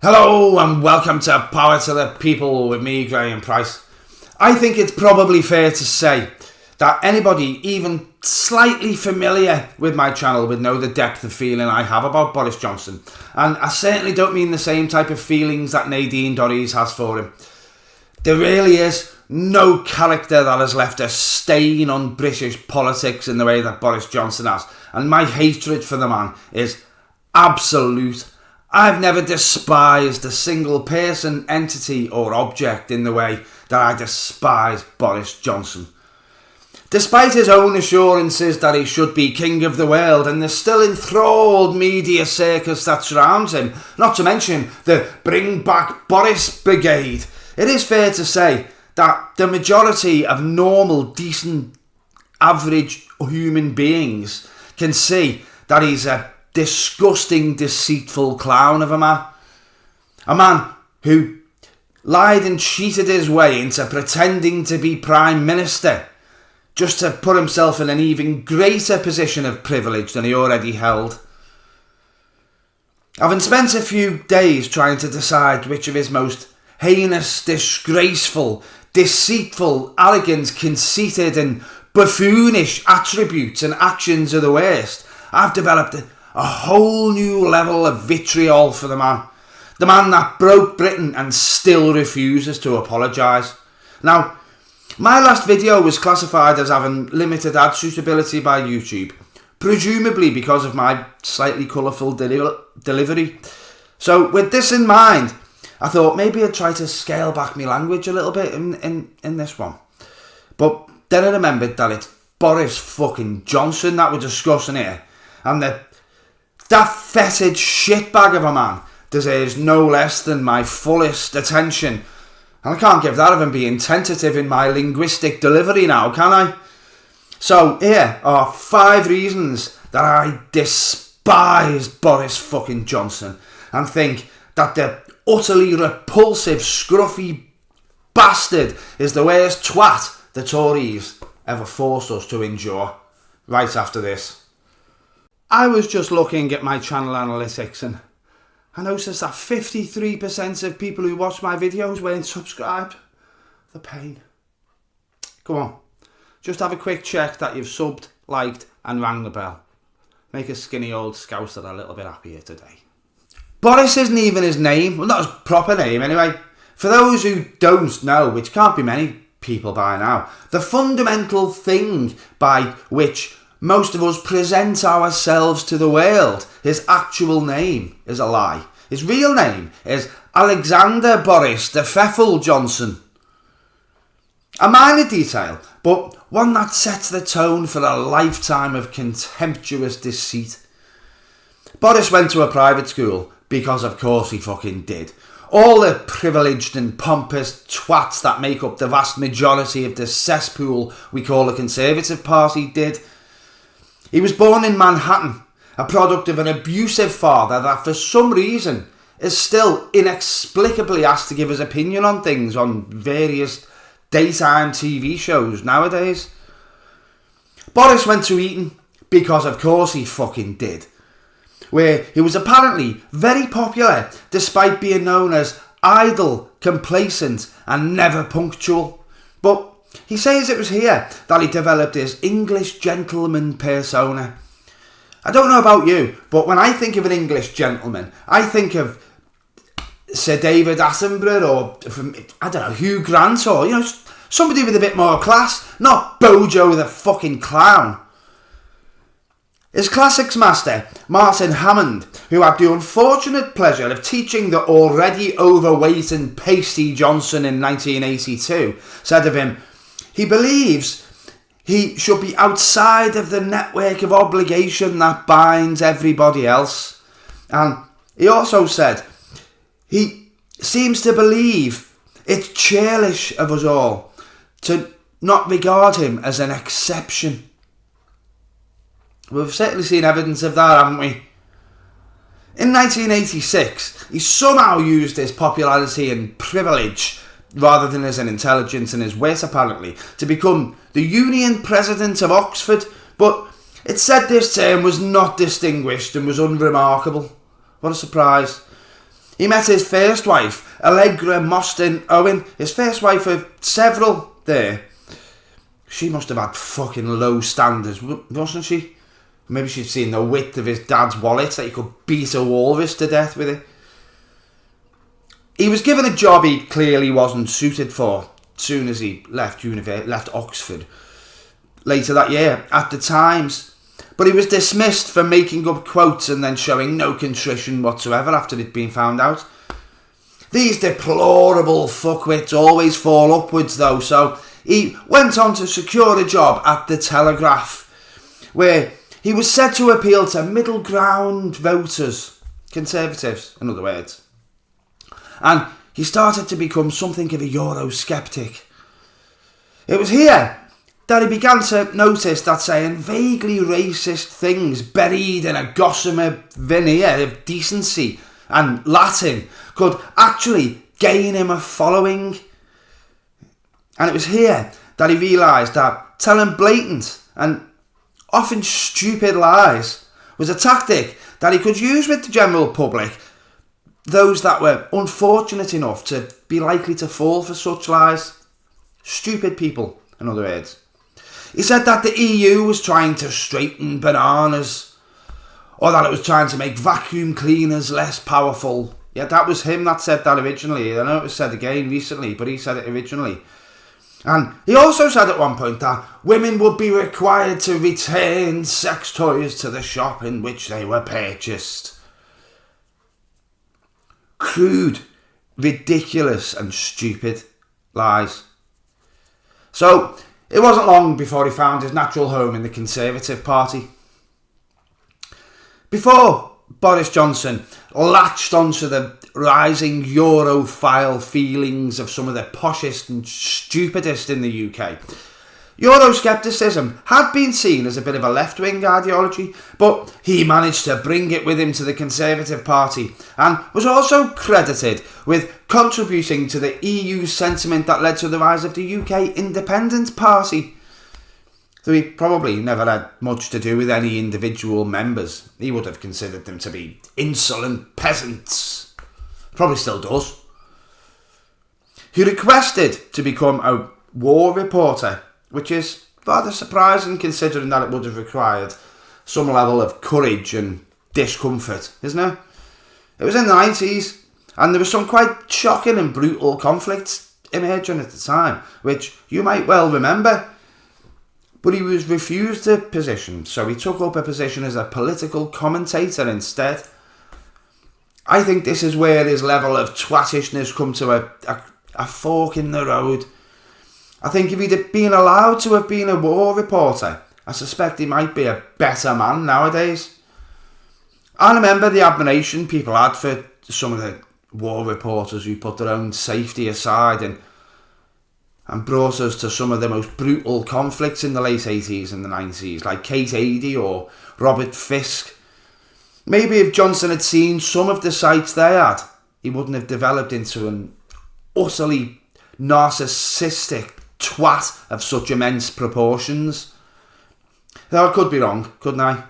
Hello and welcome to Power to the People with me, Graeme Pryce. I think it's probably fair to say that anybody even slightly familiar with my channel would know the depth of feeling I have about Boris Johnson. And I certainly don't mean the same type of feelings that Nadine Dorries has for him. There really is no character that has left a stain on British politics in the way that Boris Johnson has. And my hatred for the man is absolute. I've never despised a single person, entity or object in the way that I despise Boris Johnson. Despite his own assurances that he should be king of the world and the still enthralled media circus that surrounds him, not to mention the Bring Back Boris Brigade, it is fair to say that the majority of normal, decent, average human beings can see that he's a disgusting, deceitful clown of a man. A man who lied and cheated his way into pretending to be Prime Minister just to put himself in an even greater position of privilege than he already held. Having spent a few days trying to decide which of his most heinous, disgraceful, deceitful, arrogant, conceited and buffoonish attributes and actions are the worst, I've developed a whole new level of vitriol for the man. The man that broke Britain and still refuses to apologise. Now, my last video was classified as having limited ad suitability by YouTube, presumably because of my slightly colourful delivery. So with this in mind, I thought maybe I'd try to scale back my language a little bit in this one. But then I remembered that it's Boris fucking Johnson that we're discussing here, and that fetid shitbag of a man deserves no less than my fullest attention. And I can't give that of him being tentative in my linguistic delivery now, can I? So here are 5 reasons that I despise Boris fucking Johnson and think that the utterly repulsive, scruffy bastard is the worst twat the Tories ever forced us to endure. Right after this. I was just looking at my channel analytics and I noticed that 53% of people who watch my videos weren't subscribed. The pain. Come on, just have a quick check that you've subbed, liked and rang the bell. Make a skinny old scouser a little bit happier today. Boris isn't even his name, well not his proper name anyway. For those who don't know, which can't be many people by now, the fundamental thing by which most of us present ourselves to the world, his actual name is a lie. His real name is Alexander Boris de Pfeffel Johnson. A minor detail, but one that sets the tone for a lifetime of contemptuous deceit. Boris went to a private school because of course he fucking did. All the privileged and pompous twats that make up the vast majority of the cesspool we call the Conservative Party did. He was born in Manhattan, a product of an abusive father that for some reason is still inexplicably asked to give his opinion on things on various daytime TV shows nowadays. Boris went to Eton because of course he fucking did, where he was apparently very popular despite being known as idle, complacent and never punctual. But he says it was here that he developed his English gentleman persona. I don't know about you, but when I think of an English gentleman, I think of Sir David Attenborough or, I don't know, Hugh Grant or, somebody with a bit more class, not Bojo the fucking clown. His classics master, Martin Hammond, who had the unfortunate pleasure of teaching the already overweight and pasty Johnson in 1982, said of him, he believes he should be outside of the network of obligation that binds everybody else. And he also said he seems to believe it's churlish of us all to not regard him as an exception. We've certainly seen evidence of that, haven't we? In 1986, he somehow used his popularity and privilege rather than as an intelligence and his wit apparently, to become the Union President of Oxford, but it said this term was not distinguished and was unremarkable. What a surprise. He met his first wife, Allegra Mostyn Owen, his first wife of several there. She must have had fucking low standards, wasn't she? Maybe she'd seen the width of his dad's wallet that he could beat a walrus to death with it. He was given a job he clearly wasn't suited for as soon as he left Oxford later that year at the Times. But he was dismissed for making up quotes and then showing no contrition whatsoever after it'd been found out. These deplorable fuckwits always fall upwards though, so he went on to secure a job at the Telegraph, where he was said to appeal to middle ground voters, conservatives in other words. And he started to become something of a Eurosceptic. It was here that he began to notice that saying vaguely racist things buried in a gossamer veneer of decency and Latin could actually gain him a following. And it was here that he realised that telling blatant and often stupid lies was a tactic that he could use with the general public, those that were unfortunate enough to be likely to fall for such lies. Stupid people, in other words. He said that the EU was trying to straighten bananas, or that it was trying to make vacuum cleaners less powerful. Yeah, that was him that said that originally. I know it was said again recently, but he said it originally. And he also said at one point that women would be required to return sex toys to the shop in which they were purchased. Crude, ridiculous and stupid lies. So it wasn't long before he found his natural home in the Conservative Party. Before Boris Johnson latched onto the rising Europhile feelings of some of the poshest and stupidest in the UK, Euroscepticism had been seen as a bit of a left-wing ideology, but he managed to bring it with him to the Conservative Party and was also credited with contributing to the EU sentiment that led to the rise of the UK Independent Party. Though he probably never had much to do with any individual members. He would have considered them to be insolent peasants. Probably still does. He requested to become a war reporter, which is rather surprising considering that it would have required some level of courage and discomfort, isn't it? It was in the 90s, and there was some quite shocking and brutal conflicts emerging at the time, which you might well remember. But he was refused a position, so he took up a position as a political commentator instead. I think this is where his level of twattishness come to a fork in the road. I think if he'd been allowed to have been a war reporter, I suspect he might be a better man nowadays. I remember the admiration people had for some of the war reporters who put their own safety aside and brought us to some of the most brutal conflicts in the late 80s and the 90s, like Kate Adie or Robert Fisk. Maybe if Johnson had seen some of the sites they had, he wouldn't have developed into an utterly narcissistic twat of such immense proportions. Though I could be wrong, couldn't I?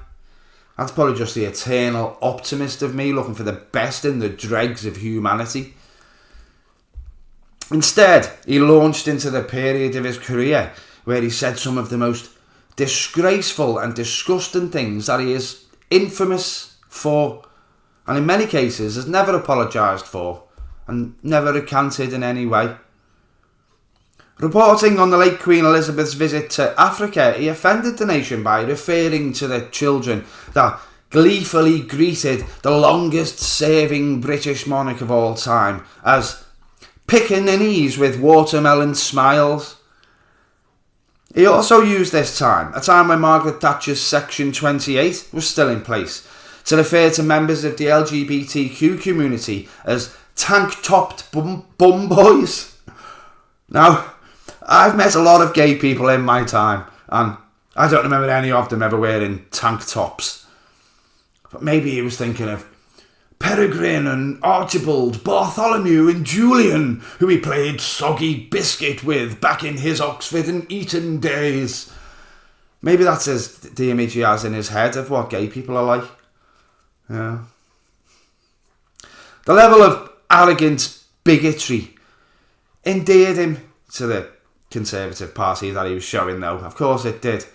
That's probably just the eternal optimist of me looking for the best in the dregs of humanity. Instead, he launched into the period of his career where he said some of the most disgraceful and disgusting things that he is infamous for, and in many cases has never apologised for and never recanted in any way. Reporting on the late Queen Elizabeth's visit to Africa, he offended the nation by referring to the children that gleefully greeted the longest serving British monarch of all time as pickaninnies with watermelon smiles. He also used this time, a time when Margaret Thatcher's Section 28 was still in place, to refer to members of the LGBTQ community as tank-topped bum boys. Now, I've met a lot of gay people in my time, and I don't remember any of them ever wearing tank tops. But maybe he was thinking of Peregrine and Archibald, Bartholomew and Julian, who he played soggy biscuit with back in his Oxford and Eton days. Maybe that's the image he has in his head of what gay people are like. Yeah. The level of arrogant bigotry endeared him to the Conservative Party that he was showing, though. Of course it did.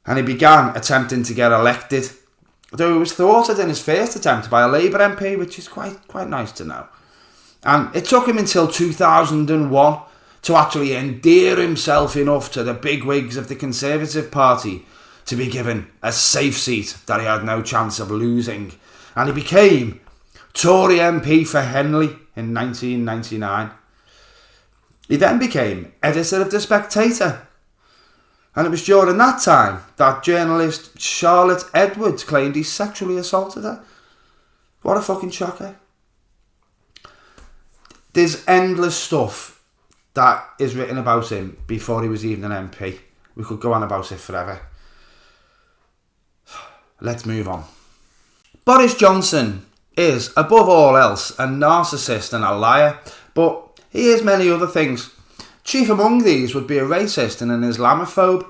And he began attempting to get elected, though it was thwarted in his first attempt by a Labour MP, which is quite nice to know. And it took him until 2001 to actually endear himself enough to the bigwigs of the Conservative Party to be given a safe seat that he had no chance of losing. And he became Tory MP for Henley in 1999. He then became editor of The Spectator. And it was during that time that journalist Charlotte Edwards claimed he sexually assaulted her. What a fucking shocker. There's endless stuff that is written about him before he was even an MP. We could go on about it forever. Let's move on. Boris Johnson is, above all else, a narcissist and a liar, but he is many other things. Chief among these would be a racist and an Islamophobe.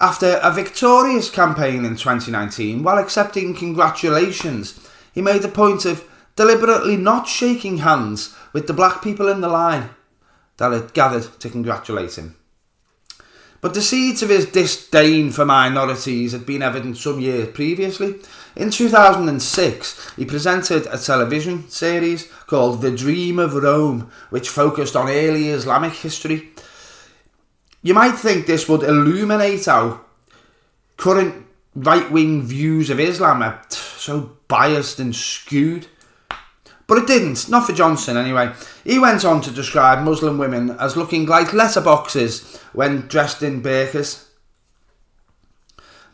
After a victorious campaign in 2019, while accepting congratulations, he made a point of deliberately not shaking hands with the black people in the line that had gathered to congratulate him. But the seeds of his disdain for minorities had been evident some years previously. In 2006, he presented a television series called The Dream of Rome, which focused on early Islamic history. You might think this would illuminate how current right-wing views of Islam are so biased and skewed. But it didn't, not for Johnson anyway. He went on to describe Muslim women as looking like letterboxes when dressed in burqas.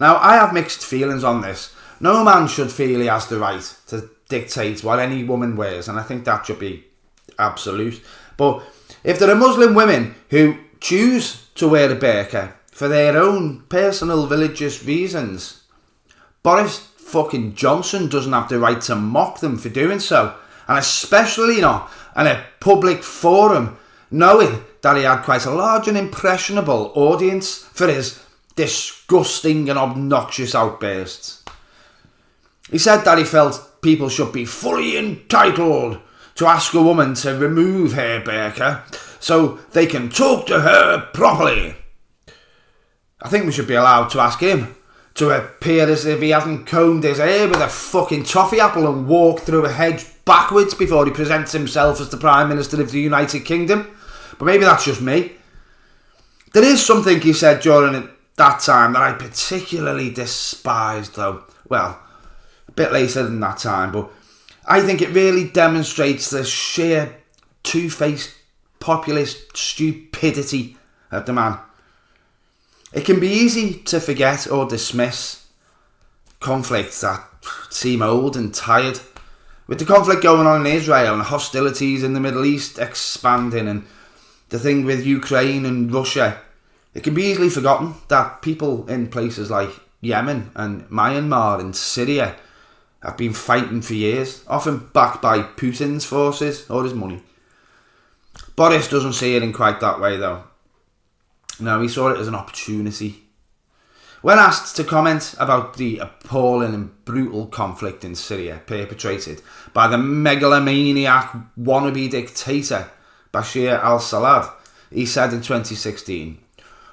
Now, I have mixed feelings on this. No man should feel he has the right to dictate what any woman wears, and I think that should be absolute. But if there are Muslim women who choose to wear a burqa for their own personal religious reasons, Boris fucking Johnson doesn't have the right to mock them for doing so. And especially not in a public forum, knowing that he had quite a large and impressionable audience for his disgusting and obnoxious outbursts. He said that he felt people should be fully entitled to ask a woman to remove her burqa so they can talk to her properly. I think we should be allowed to ask him to appear as if he hasn't combed his hair with a fucking toffee apple and walked through a hedge backwards before he presents himself as the Prime Minister of the United Kingdom. But maybe that's just me. There is something he said during that time that I particularly despised, though. Well, a bit later than that time, but I think it really demonstrates the sheer two-faced populist stupidity of the man. It can be easy to forget or dismiss conflicts that seem old and tired. With the conflict going on in Israel and hostilities in the Middle East expanding and the thing with Ukraine and Russia, it can be easily forgotten that people in places like Yemen and Myanmar and Syria have been fighting for years, often backed by Putin's forces or his money. Boris doesn't see it in quite that way, though. No, he saw it as an opportunity. When asked to comment about the appalling and brutal conflict in Syria perpetrated by the megalomaniac wannabe dictator Bashir al-Assad, he said in 2016,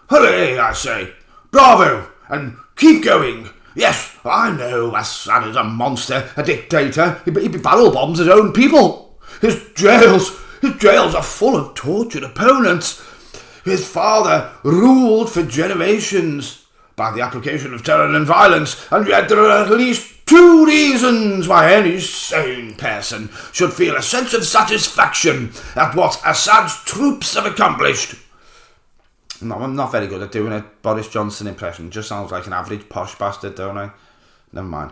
"Hooray, I say! Bravo! And keep going! Yes, I know Assad is a monster, a dictator. He barrel bombs his own people. His jails are full of tortured opponents. His father ruled for generations by the application of terror and violence, and yet there are at least two reasons why any sane person should feel a sense of satisfaction at what Assad's troops have accomplished." No, I'm not very good at doing a Boris Johnson impression. Just sounds like an average posh bastard, don't I? Never mind.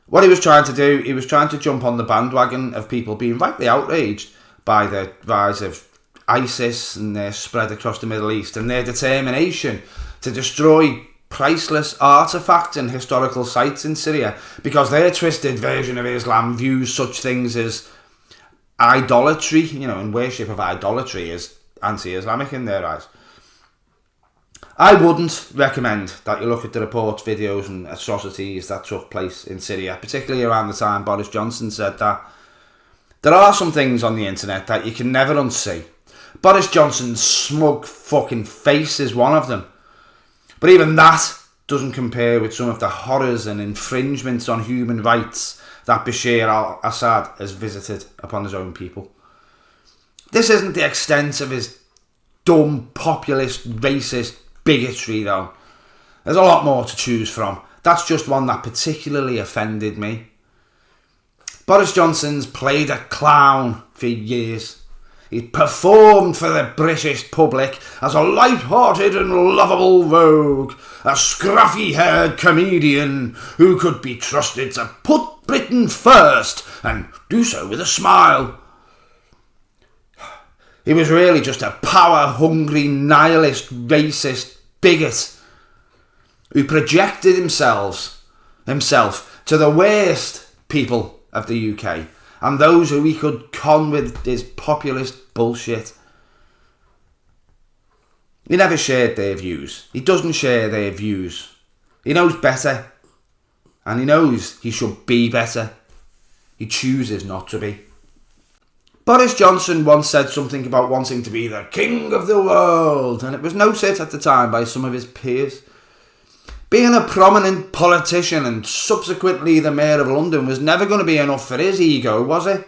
What he was trying to do, he was trying to jump on the bandwagon of people being rightly outraged by the rise of ISIS and their spread across the Middle East and their determination to destroy priceless artefacts and historical sites in Syria because their twisted version of Islam views such things as idolatry, and worship of idolatry is anti-Islamic in their eyes. I wouldn't recommend that you look at the reports, videos and atrocities that took place in Syria, particularly around the time Boris Johnson said that. There are some things on the internet that you can never unsee. Boris Johnson's smug fucking face is one of them. But even that doesn't compare with some of the horrors and infringements on human rights that Bashar al-Assad has visited upon his own people. This isn't the extent of his dumb, populist, racist bigotry though. There's a lot more to choose from. That's just one that particularly offended me. Boris Johnson's played a clown for years. He performed for the British public as a light-hearted and lovable rogue, a scruffy-haired comedian who could be trusted to put Britain first and do so with a smile. He was really just a power-hungry, nihilist, racist bigot who projected himself to the worst people of the UK and those who he could con with his populist bullshit. He never shared their views. He doesn't share their views. He knows better, and he knows he should be better. He chooses not to be. Boris Johnson once said something about wanting to be the king of the world, and it was noted at the time by some of his peers. Being a prominent politician and subsequently the Mayor of London was never going to be enough for his ego, was it?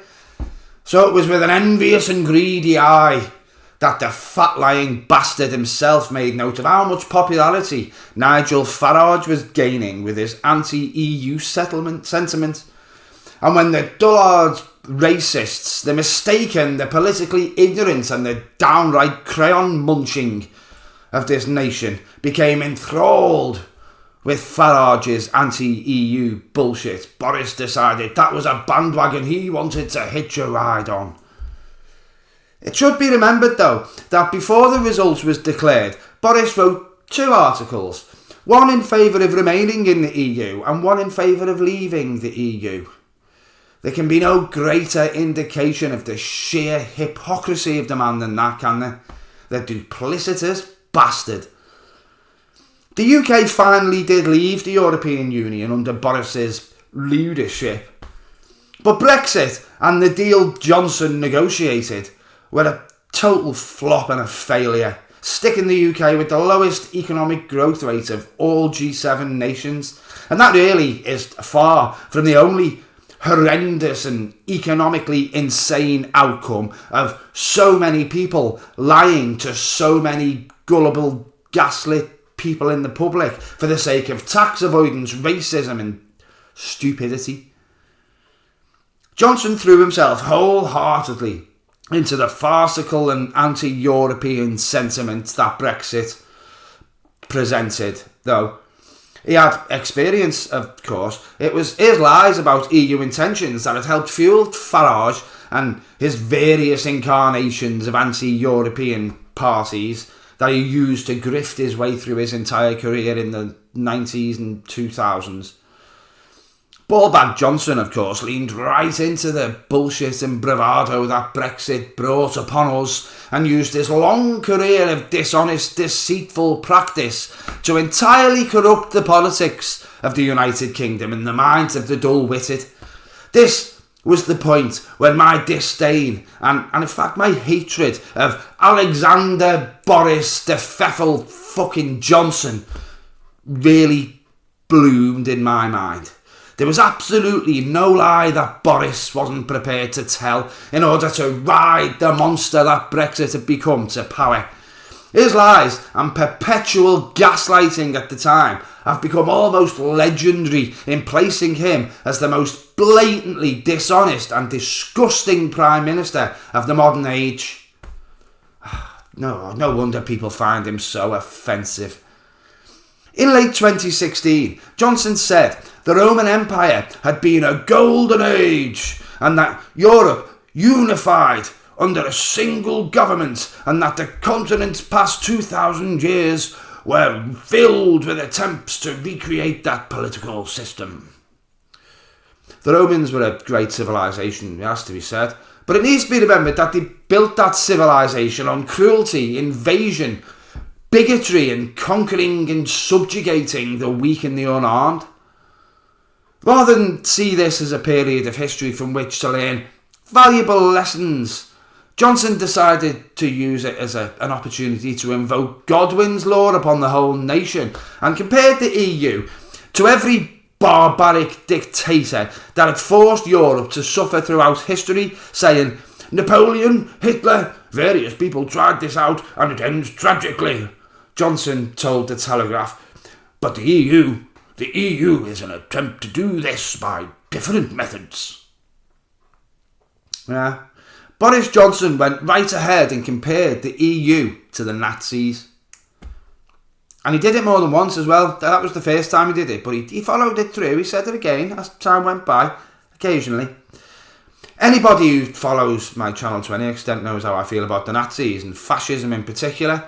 So it was with an envious and greedy eye that the fat-lying bastard himself made note of how much popularity Nigel Farage was gaining with his anti-EU settlement sentiment. And when the dullard racists, the mistaken, the politically ignorant and the downright crayon-munching of this nation became enthralled with Farage's anti-EU bullshit, Boris decided that was a bandwagon he wanted to hitch a ride on. It should be remembered, though, that before the result was declared, Boris wrote 2 articles, one in favour of remaining in the EU and one in favour of leaving the EU. There can be no greater indication of the sheer hypocrisy of the man than that, can there? The duplicitous bastard. The UK finally did leave the European Union under Boris's leadership. But Brexit and the deal Johnson negotiated were a total flop and a failure, sticking the UK with the lowest economic growth rate of all G7 nations. And that really is far from the only horrendous and economically insane outcome of so many people lying to so many gullible, gaslit people in the public for the sake of tax avoidance, racism and stupidity. Johnson threw himself wholeheartedly into the farcical and anti-European sentiment that Brexit presented, though. He had experience, of course. It was his lies about EU intentions that had helped fuel Farage and his various incarnations of anti-European parties that he used to grift his way through his entire career in the 90s and 2000s. Ballbag Johnson, of course, leaned right into the bullshit and bravado that Brexit brought upon us and used his long career of dishonest, deceitful practice to entirely corrupt the politics of the United Kingdom in the minds of the dull-witted. This was the point when my disdain and in fact my hatred of Alexander Boris de Pfeffel fucking Johnson really bloomed in my mind. There was absolutely no lie that Boris wasn't prepared to tell in order to ride the monster that Brexit had become to power. His lies and perpetual gaslighting at the time have become almost legendary in placing him as the most blatantly dishonest and disgusting Prime Minister of the modern age. No wonder people find him so offensive. In late 2016, Johnson said the Roman Empire had been a golden age and that Europe unified under a single government and that the continent's past 2,000 years were filled with attempts to recreate that political system. The Romans were a great civilization, it has to be said, but it needs to be remembered that they built that civilization on cruelty, invasion, bigotry and conquering and subjugating the weak and the unarmed. Rather than see this as a period of history from which to learn valuable lessons, Johnson decided to use it as an opportunity to invoke Godwin's law upon the whole nation, and compared the EU to every barbaric dictator that had forced Europe to suffer throughout history, saying, "Napoleon, Hitler, various people tried this out and it ends tragically." Johnson told the Telegraph, "But the EU is an attempt to do this by different methods." Yeah. Boris Johnson went right ahead and compared the EU to the Nazis. And he did it more than once as well. That was the first time he did it, but he followed it through. He said it again as time went by, occasionally. Anybody who follows my channel to any extent knows how I feel about the Nazis and fascism in particular.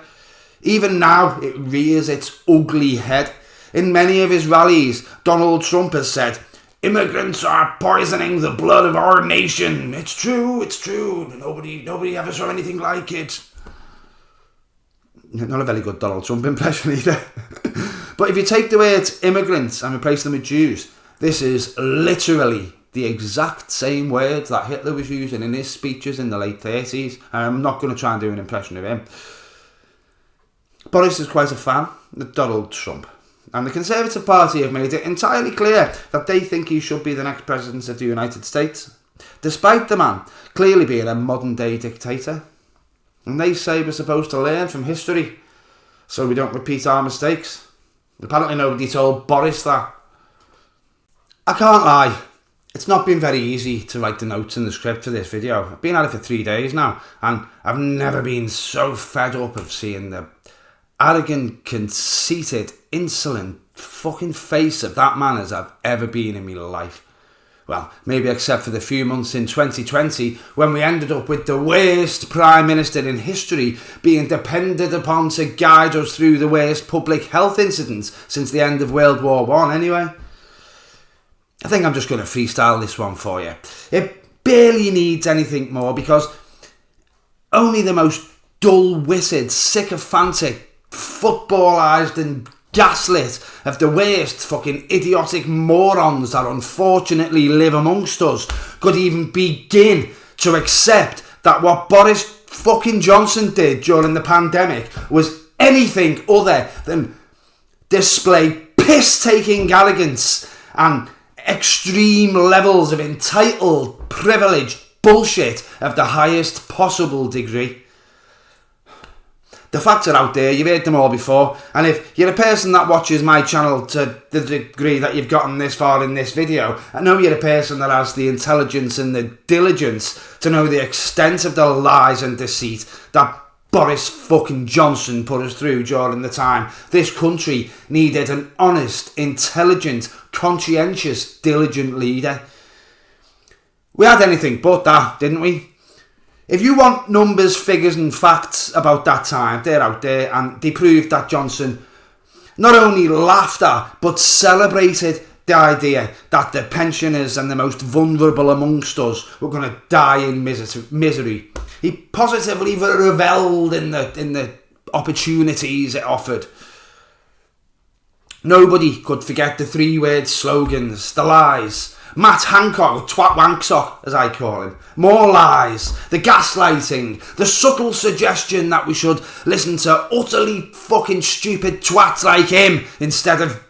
Even now, it rears its ugly head. In many of his rallies, Donald Trump has said, "Immigrants are poisoning the blood of our nation. It's true, it's true. Nobody ever saw anything like it." Not a very good Donald Trump impression either. But if you take the words immigrants and replace them with Jews, this is literally the exact same words that Hitler was using in his speeches in the late 30s. And I'm not going to try and do an impression of him. Boris is quite a fan of Donald Trump. And the Conservative Party have made it entirely clear that they think he should be the next president of the United States, despite the man clearly being a modern-day dictator. And they say we're supposed to learn from history so we don't repeat our mistakes. Apparently nobody told Boris that. I can't lie, it's not been very easy to write the notes and the script for this video. I've been at it for 3 days now, and I've never been so fed up of seeing the arrogant, conceited, insolent fucking face of that man as I've ever been in my life. Well, maybe except for the few months in 2020 when we ended up with the worst Prime Minister in history being depended upon to guide us through the worst public health incidents since the end of World War I anyway. I think I'm just going to freestyle this one for you. It barely needs anything more because only the most dull-witted, sycophantic, footballised and gaslit of the worst fucking idiotic morons that unfortunately live amongst us could even begin to accept that what Boris fucking Johnson did during the pandemic was anything other than display piss-taking arrogance and extreme levels of entitled privilege bullshit of the highest possible degree. The facts are out there, you've heard them all before, and if you're a person that watches my channel to the degree that you've gotten this far in this video, I know you're a person that has the intelligence and the diligence to know the extent of the lies and deceit that Boris fucking Johnson put us through during the time this country needed an honest, intelligent, conscientious, diligent leader. We had anything but that, didn't we? If you want numbers, figures and facts about that time, they're out there, and they proved that Johnson not only laughed at but celebrated the idea that the pensioners and the most vulnerable amongst us were going to die in misery. He positively revelled in the opportunities it offered. Nobody could forget the 3-word slogans, the lies. Matt Hancock, or Twat Wanksock as I call him. More lies, the gaslighting, the subtle suggestion that we should listen to utterly fucking stupid twats like him instead of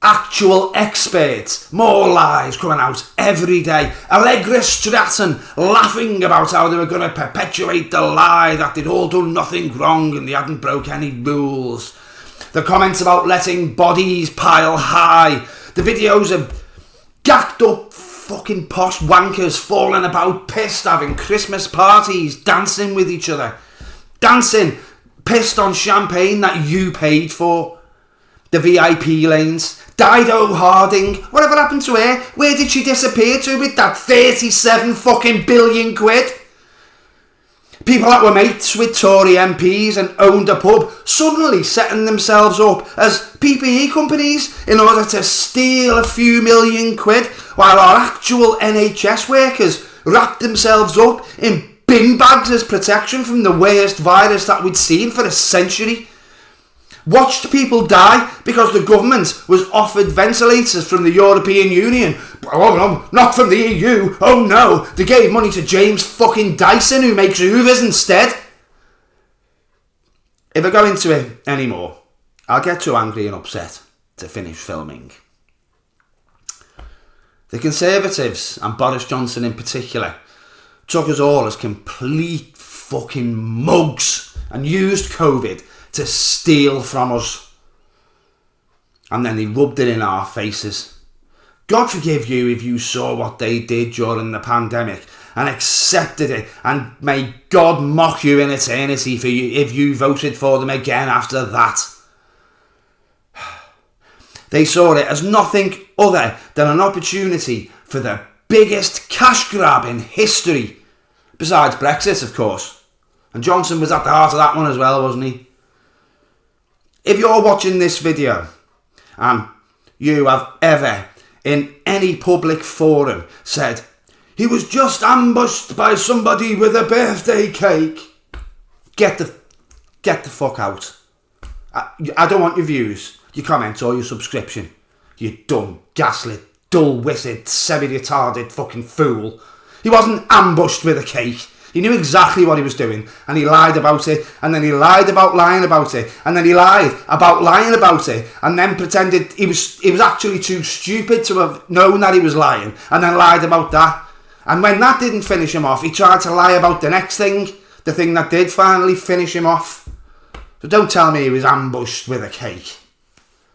actual experts. More lies coming out every day. Allegra Stratton laughing about how they were going to perpetuate the lie that they'd all done nothing wrong and they hadn't broke any rules. The comments about letting bodies pile high. The videos of gacked up fucking posh wankers falling about pissed, having Christmas parties, dancing with each other. Dancing, pissed on champagne that you paid for. The VIP lanes. Dido Harding, whatever happened to her? Where did she disappear to with that 37 fucking billion quid? People that were mates with Tory MPs and owned a pub suddenly setting themselves up as PPE companies in order to steal a few million quid, while our actual NHS workers wrapped themselves up in bin bags as protection from the worst virus that we'd seen for a century. watched people die because the government was offered ventilators from the European Union. Oh no, not from the EU. Oh no, they gave money to James fucking Dyson who makes Hoovers instead. If I go into it anymore, I'll get too angry and upset to finish filming. The Conservatives, and Boris Johnson in particular, took us all as complete fucking mugs and used COVID to steal from us. And then they rubbed it in our faces. God forgive you if you saw what they did during the pandemic and accepted it, and may God mock you in eternity for you if you voted for them again after that. They saw it as nothing other than an opportunity for the biggest cash grab in history, besides Brexit, of course. And Johnson was at the heart of that one as well, wasn't he? If you're watching this video and you have ever in any public forum said, he was just ambushed by somebody with a birthday cake, get the fuck out. I don't want your views, your comments or your subscription. You dumb, gaslit, dull-witted, semi-retarded fucking fool. He wasn't ambushed with a cake. He knew exactly what he was doing, and he lied about it, and then he lied about lying about it, and then he lied about lying about it, and then pretended he was actually too stupid to have known that he was lying, and then lied about that. And when that didn't finish him off, he tried to lie about the next thing, the thing that did finally finish him off. So don't tell me he was ambushed with a cake.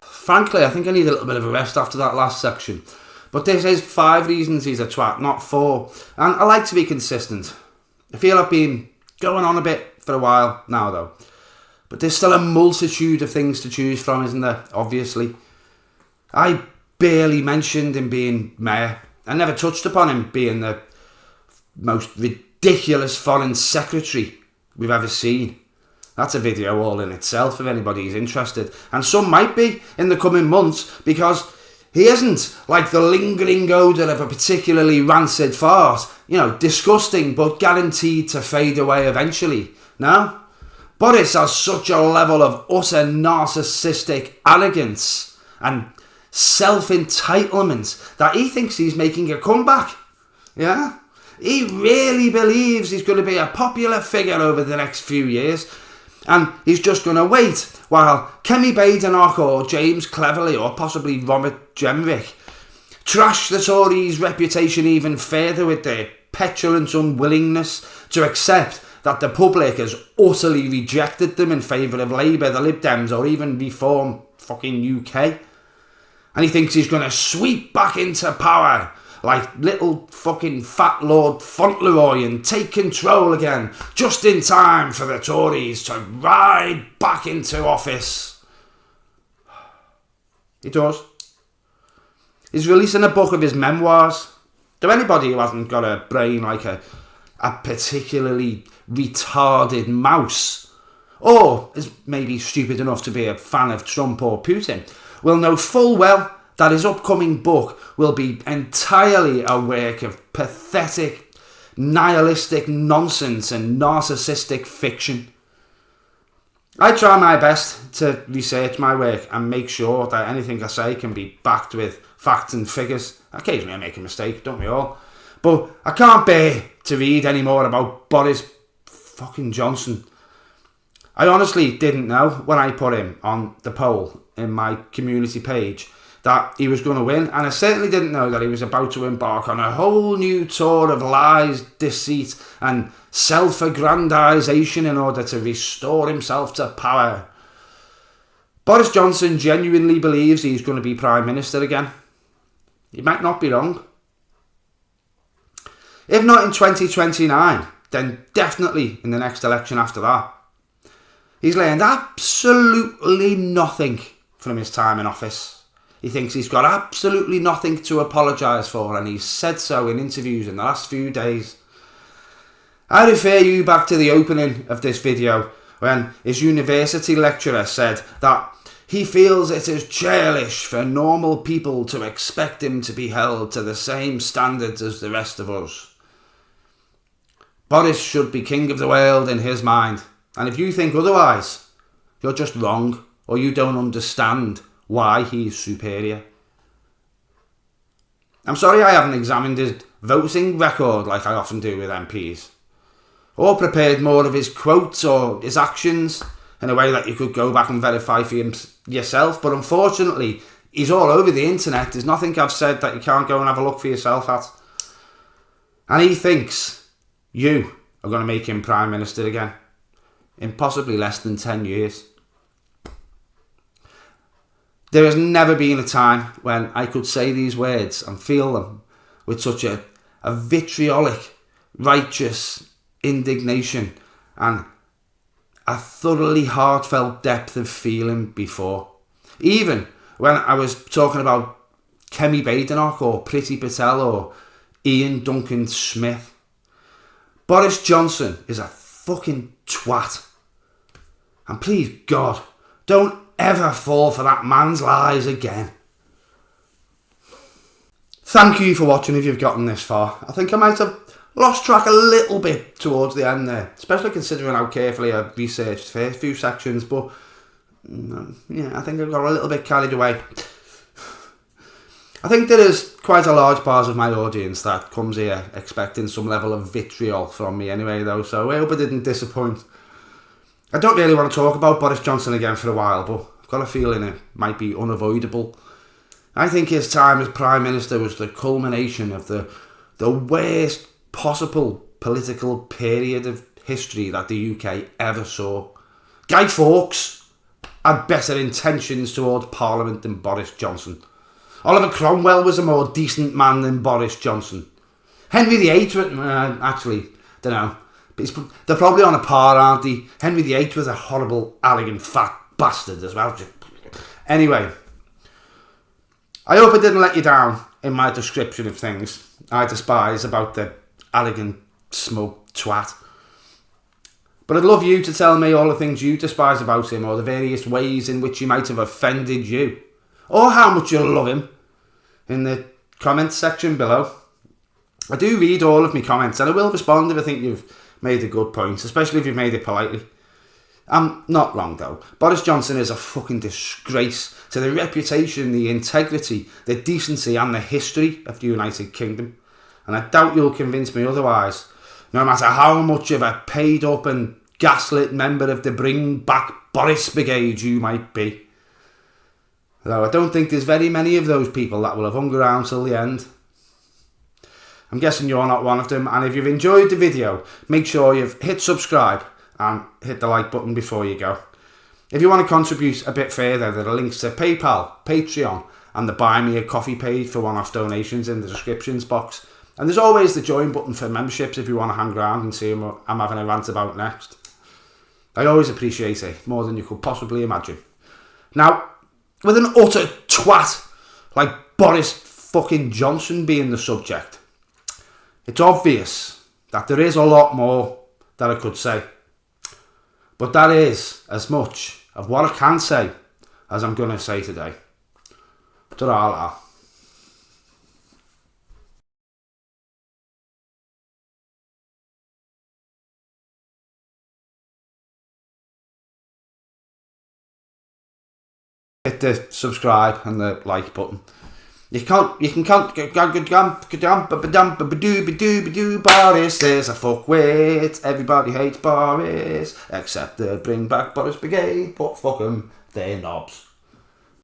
Frankly, I think I need a little bit of a rest after that last section. But this is 5 reasons he's a twat, not 4. And I like to be consistent. I feel I've been going on a bit for a while now, though. But there's still a multitude of things to choose from, isn't there? Obviously. I barely mentioned him being mayor. I never touched upon him being the most ridiculous foreign secretary we've ever seen. That's a video all in itself if anybody's interested. And some might be in the coming months, because he isn't like the lingering odour of a particularly rancid farce. You know, disgusting but guaranteed to fade away eventually. No? Boris has such a level of utter narcissistic arrogance and self-entitlement that he thinks he's making a comeback. Yeah? He really believes he's going to be a popular figure over the next few years, and he's just going to wait while Kemi Badenoch or James Cleverly or possibly Robert Jenrick trash the Tories' reputation even further with their petulant unwillingness to accept that the public has utterly rejected them in favour of Labour, the Lib Dems, or even Reform fucking UK. And he thinks he's going to sweep back into power like little fucking fat Lord Fauntleroy and take control again, just in time for the Tories to ride back into office. He does. He's releasing a book of his memoirs. To anybody who hasn't got a brain like a particularly retarded mouse, or is maybe stupid enough to be a fan of Trump or Putin, will know full well that his upcoming book will be entirely a work of pathetic, nihilistic nonsense and narcissistic fiction. I try my best to research my work and make sure that anything I say can be backed with facts and figures. Occasionally I make a mistake, don't we all? But I can't bear to read any more about Boris fucking Johnson. I honestly didn't know when I put him on the poll in my community page that he was going to win, and I certainly didn't know that he was about to embark on a whole new tour of lies, deceit and self-aggrandisation in order to restore himself to power. Boris Johnson genuinely believes he's going to be Prime Minister again. He might not be wrong. If not in 2029, then definitely in the next election after that. He's learned absolutely nothing from his time in office. He thinks he's got absolutely nothing to apologise for, and he's said so in interviews in the last few days. I refer you back to the opening of this video when his university lecturer said that he feels it is churlish for normal people to expect him to be held to the same standards as the rest of us. Boris should be king of the world in his mind, and if you think otherwise, you're just wrong. or you don't understand why he's superior. I'm sorry I haven't examined his voting record like I often do with MPs, or prepared more of his quotes or his actions in a way that you could go back and verify for yourself, but unfortunately he's all over the internet. There's nothing I've said that you can't go and have a look for yourself at. And he thinks you are going to make him Prime Minister again in possibly less than 10 years. There has never been a time when I could say these words and feel them with such a vitriolic, righteous indignation and a thoroughly heartfelt depth of feeling before. Even when I was talking about Kemi Badenoch or Priti Patel or Ian Duncan Smith. Boris Johnson is a fucking twat. And please God, don't ever fall for that man's lies again. Thank you for watching if you've gotten this far. I think I might have lost track a little bit towards the end there, especially considering how carefully I researched the first few sections, but yeah, I think I got a little bit carried away. I think there is quite a large part of my audience that comes here expecting some level of vitriol from me anyway though, so I hope I didn't disappoint. I don't really want to talk about Boris Johnson again for a while, but I've got a feeling it might be unavoidable. I think his time as Prime Minister was the culmination of the worst possible political period of history that the UK ever saw. Guy Fawkes had better intentions towards Parliament than Boris Johnson. Oliver Cromwell was a more decent man than Boris Johnson. Henry VIII, actually, don't know. They're probably on a par, aren't they? Henry VIII was a horrible, arrogant, fat bastard as well. Anyway, I hope I didn't let you down in my description of things I despise about the arrogant, smug twat. But I'd love you to tell me all the things you despise about him, or the various ways in which he might have offended you, or how much you love him, in the comments section below. I do read all of my comments, and I will respond if I think you've made a good point, especially if you've made it politely. I'm not wrong though. Boris Johnson is a fucking disgrace to the reputation, the integrity, the decency and the history of the United Kingdom. And I doubt you'll convince me otherwise, no matter how much of a paid up and gaslit member of the Bring Back Boris Brigade you might be. Though I don't think there's very many of those people that will have hung around till the end. I'm guessing you're not one of them, and if you've enjoyed the video, make sure you've hit subscribe and hit the like button before you go. If you want to contribute a bit further, there are links to PayPal, Patreon and the Buy Me a Coffee page for one-off donations in the descriptions box. And there's always the join button for memberships if you want to hang around and see what I'm having a rant about next. I always appreciate it, more than you could possibly imagine. Now, with an utter twat like Boris fucking Johnson being the subject, it's obvious that there is a lot more that I could say. But that is as much of what I can say as I'm going to say today. Ta-ra. Hit the subscribe and the like button. You can Boris is a fuckwit. Everybody hates Boris except the Bring Back Boris Brigade, but fuck 'em, they're knobs.